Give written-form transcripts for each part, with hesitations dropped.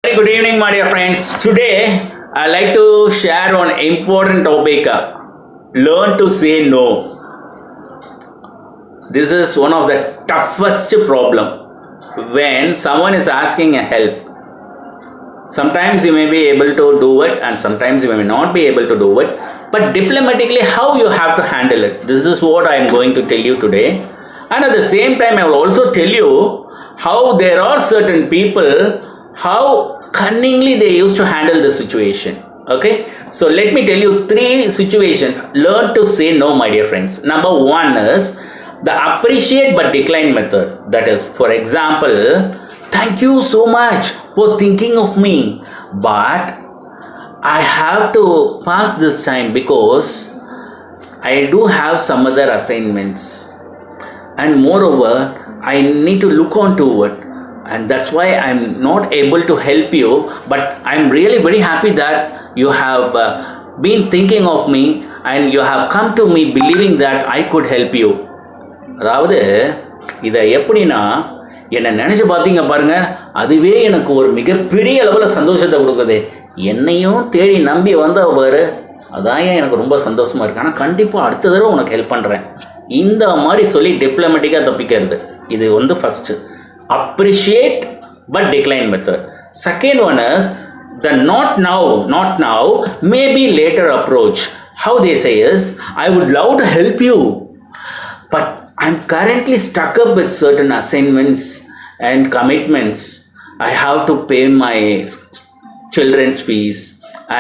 Very good evening, my dear friends. Today, I like to share one important topic. Learn to say no. This is one of the toughest problem when someone is asking a help. Sometimes you may be able to do it, and sometimes you may not be able to do it. But diplomatically, how you have to handle it. This is what I am going to tell you today. And at the same time, I will also tell you how there are certain people, how cunningly they used to handle the situation. Okay, so let me tell you three situations. Learn to say no, my dear friends. Number one is the appreciate but decline method. That is, for example, thank you so much for thinking of me, but I have to pass this time because I do have some other assignments, and moreover I need to look on to it, and that's why I'm not able to help you, but I'm really very happy that you have been thinking of me and you have come to me believing that I could help you. அதாவது இதை எப்படின்னா, என்னை நினச்சி பார்த்தீங்க பாருங்க, அதுவே எனக்கு ஒரு மிகப்பெரிய அளவில் சந்தோஷத்தை கொடுக்குது. என்னையும் தேடி நம்பி வந்தவர், அதான் எனக்கு ரொம்ப சந்தோஷமாக இருக்குது. ஆனால் கண்டிப்பாக அடுத்த தடவை உனக்கு ஹெல்ப் பண்ணுறேன், இந்த மாதிரி சொல்லி டிப்ளமேட்டிக்காக தப்பிக்கிறது. இது வந்து first appreciate but decline method. Second one is the not now, maybe later approach. How they say is, I would love to help you, but I'm currently stuck up with certain assignments and commitments. I have to pay my children's fees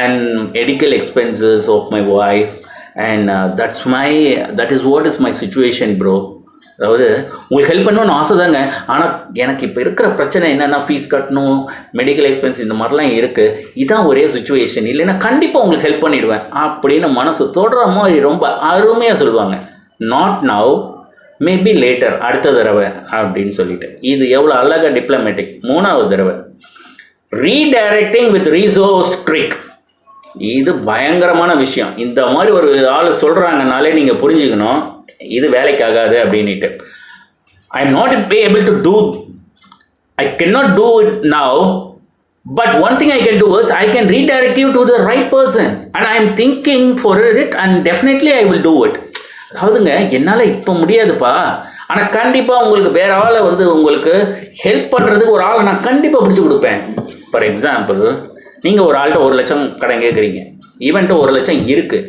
and medical expenses of my wife, and that is what is my situation, bro. அதாவது உங்களுக்கு help பண்ணணும்னு ஆசை தாங்க, ஆனால் எனக்கு இப்போ இருக்கிற பிரச்சனை என்னென்னா ஃபீஸ் கட்டணும், மெடிக்கல் எக்ஸ்பென்ஸ், இந்த மாதிரிலாம் இருக்குது. இதான் ஒரே சுச்சுவேஷன், இல்லைன்னா கண்டிப்பாக உங்களுக்கு ஹெல்ப் பண்ணிவிடுவேன் அப்படின்னு மனசு தொடர மாதிரி ரொம்ப அருமையாக சொல்லுவாங்க. நாட் நவ், மேபி லேட்டர், அடுத்த தடவை அப்படின்னு சொல்லிட்டு. இது எவ்வளோ அழகாக டிப்ளமேட்டிக். மூணாவது தடவை ரீடைரக்டிங் வித் ரீசோர்ஸ் ட்ரிக். இது பயங்கரமான விஷயம். இந்த மாதிரி ஒரு ஆள் சொல்கிறாங்கனாலே நீங்கள் புரிஞ்சுக்கணும் இது வேலைக்காகாது அப்படின்ட்டு. I am not able to do, I can not do it now, but one thing I can do is I can redirect you to the right person and I am thinking for it and definitely I will do it. அதாவதுங்க, என்னால் இப்போ முடியாதுப்பா, ஆனால் கண்டிப்பாக உங்களுக்கு வேறு ஆளை வந்து உங்களுக்கு ஹெல்ப் பண்ணுறதுக்கு ஒரு ஆளை நான் கண்டிப்பாக பிடிச்சி கொடுப்பேன். ஃபார் எக்ஸாம்பிள், நீங்கள் ஒரு ஆள்கிட்ட 1 லட்சம் கடன் கேட்குறீங்க, ஈவன்ட்டு 1 லட்சம் இருக்குது,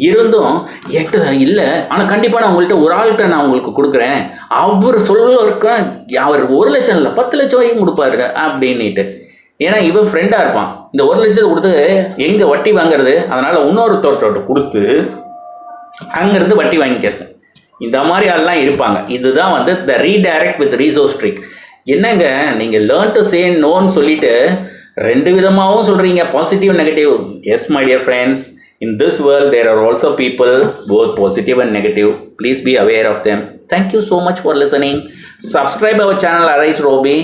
இருந்தும் என்கிட்ட இல்லை, ஆனால் கண்டிப்பாக நான் உங்கள்கிட்ட ஒரு ஆள்கிட்ட நான் உங்களுக்கு கொடுக்குறேன், அவர் சொல்லிருக்க அவர் 1 லட்சம் இல்லை 10 லட்சம் வரைக்கும் கொடுப்பாரு அப்படின்ட்டு. ஏன்னா இவன் ஃப்ரெண்டாக இருப்பான். இந்த 1 லட்சத்தை கொடுத்து எங்கே வட்டி வாங்குறது, அதனால் இன்னொருத்தோட்ட கொடுத்து அங்கேருந்து வட்டி வாங்கிக்கிறது. இந்த மாதிரி ஆள்லாம் இருப்பாங்க. இதுதான் வந்து த ரீடைரக்ட் வித் ரீசோர்ஸ் ட்ரிக். என்னங்க, நீங்கள் லேர்ன் டு சே நோன்னு சொல்லிட்டு ரெண்டு விதமாகவும் சொல்கிறீங்க, positive negative. S my dear friends, in this world there are also people both positive and negative. Please be aware of them. Thank you so much for listening. Subscribe our channel Arise Robi,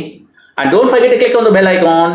and don't forget to click on the bell icon.